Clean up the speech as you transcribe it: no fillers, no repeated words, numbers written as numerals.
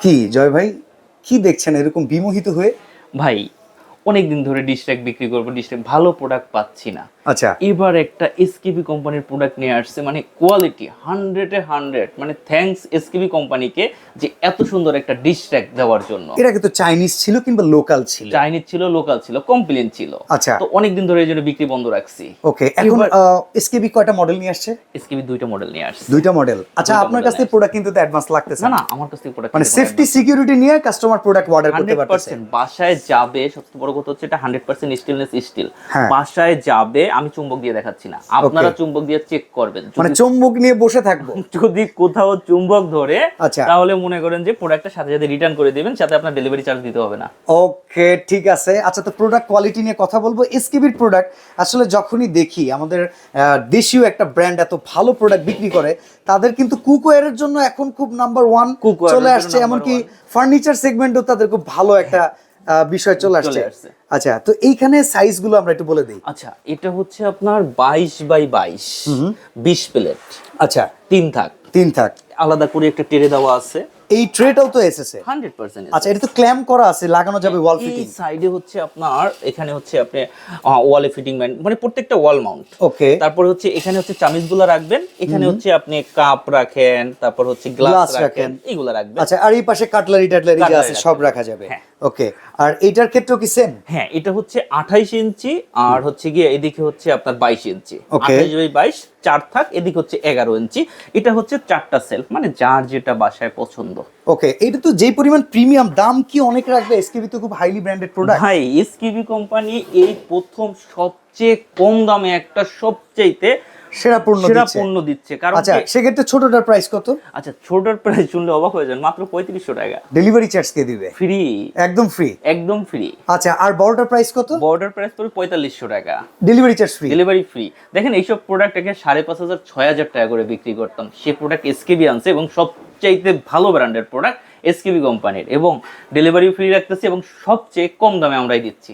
কি জয় ভাই, কি দেখছেন এরকম বিমোহিত হয়ে? ভাই অনেকদিন ধরে ডিস্ট্রাক্ট বিক্রি করবো, ডিস্ট্রাক্ট ভালো প্রোডাক্ট পাচ্ছি না। আচ্ছা, এবার একটা এসকেবি কোম্পানির প্রোডাক্ট নিয়ে আসছে, মানে কোয়ালিটি 100-এ 100। মানে থ্যাঙ্কস এসকেবি কোম্পানিকে যে এত সুন্দর একটা ডিস্ট্রাক্ট দেওয়ার জন্য। এটা কিন্তু চাইনিজ ছিল কিংবা লোকাল ছিল? চাইনিজ ছিল, লোকাল ছিল, কমপ্লেন ছিল। আচ্ছা, তো অনেকদিন ধরে এই জন্য বিক্রি বন্ধ রাখছি। ওকে। এখন এসকেবি কয়টা মডেল নিয়ে আসছে? এসকেবি 2টা মডেল নিয়ে আসছে। দুইটা মডেল। আচ্ছা, দুইটা আপনার model কাছ থেকে নিয়ে প্রোডাক্ট কিন্তু অ্যাডভান্স লাগতেছে না না? না, আমার কাছ থেকে প্রোডাক্ট মানে সেফটি সিকিউরিটি নিয়ে কাস্টমার প্রোডাক্ট অর্ডার করতে পারতেছে। 100% বাসায় যাবে। সবচেয়ে বড় কথা হচ্ছে এটা 100% স্টেনলেস স্টিল। হ্যাঁ। বাসায় যাবে, আমি চুম্বক দিয়ে দেখাচ্ছি না, আপনারা চুম্বক দিয়ে চেক করবেন। মানে চুম্বক নিয়ে বসে থাকবো? যদি কোথাও চুম্বক ধরে আচ্ছা, তাহলে মনে করেন যে প্রোডাক্টটা সাথে সাথে রিটার্ন করে দিবেন, সাথে আপনার ডেলিভারি চার্জ দিতে হবে না। ওকে, ঠিক আছে। আচ্ছা, তো প্রোডাক্ট কোয়ালিটি নিয়ে কথা বলবো। এসকেবির প্রোডাক্ট আসলে যখনই দেখি আমাদের দেশীয় একটা ব্র্যান্ড এত ভালো প্রোডাক্ট বিক্রি করে, তাদের কিন্তু কুকওয়্যারের জন্য এখন খুব নাম্বার ওয়ান Cookware চলে এর জন্য আসছে। number এমনকি one। ফার্নিচার সেগমেন্টও তাদের খুব ভালো একটা বিষয় চলে আসছে। আসছে। আচ্ছা, তো এইখানে সাইজগুলো আমরা একটু বলে দিই। আচ্ছা, এটা হচ্ছে আপনার 22x22, 20 প্লেট। আচ্ছা, 3 থাক, 3 থাক। আলাদা করে একটা টেরে দেওয়া আছে। এই ট্রেটাও তো এসেছে? 100%। আচ্ছা, এটা তো ক্ল্যাম্প করা আছে, লাগানো যাবে ওয়াল ফিটিং। এই সাইডে হচ্ছে আপনার, এখানে হচ্ছে আপনি ওয়ালে ফিটিং মানে প্রত্যেকটা ওয়াল মাউন্ট। ওকে। তারপর হচ্ছে এখানে হচ্ছে চামিচগুলো রাখবেন, এখানে হচ্ছে আপনি কাপ রাখেন, তারপর হচ্ছে গ্লাস রাখেন, এইগুলো রাখবেন। আচ্ছা, আর এই পাশে কাটলারি টাটলারি যা আছে সব রাখা যাবে। হ্যাঁ। ওকে। আর এইটার ক্ষেত্রেও কি সেম? হ্যাঁ, এটা হচ্ছে 28 ইঞ্চি, আর হচ্ছে গিয়ে এদিকে হচ্ছে আপনার 22 ইঞ্চি। Okay. 28x22 4 থাক, এদিকে হচ্ছে 11 ইঞ্চি। এটা হচ্ছে 4টা সেলফ, মানে যার যেটা বাসায় পছন্দ। ওকে, এটা তো যেই পরিমাণ প্রিমিয়াম, দাম কি অনেক রাখবে? এসকেবি তো খুব হাইলি ব্র্যান্ডেড প্রোডাক্ট। ভাই এসকেবি কোম্পানি এই প্রথম সবচেয়ে কম দামে একটা সবচেয়ে সেরা পণ্য দিচ্ছে। কারণ আচ্ছা, সেক্ষেত্রে ছোটটার প্রাইস কত? আচ্ছা, ছোটর প্রাইস শুনলে অবাক হয়ে যান, মাত্র 3500 টাকা। ডেলিভারি চার্জ কে দিবে? ফ্রি, একদম ফ্রি? একদম ফ্রি। আচ্ছা, আর বড়টার প্রাইস কত? বর্ডার প্রাইস পড়বে 4500 টাকা। Delivery charge free? Delivery free. দেখেন এইসব প্রোডাক্ট আগে 5500-6000 টাকা করে বিক্রি করতাম, সে প্রোডাক্ট এসকেবি আনছে, এবং সবচাইতে ভালো ব্র্যান্ডের প্রোডাক্ট এসকেবি কোম্পানির, এবং ডেলিভারি ফ্রি রাখতেছি, এবং সবচেয়ে কম দামে আমরাই দিচ্ছি।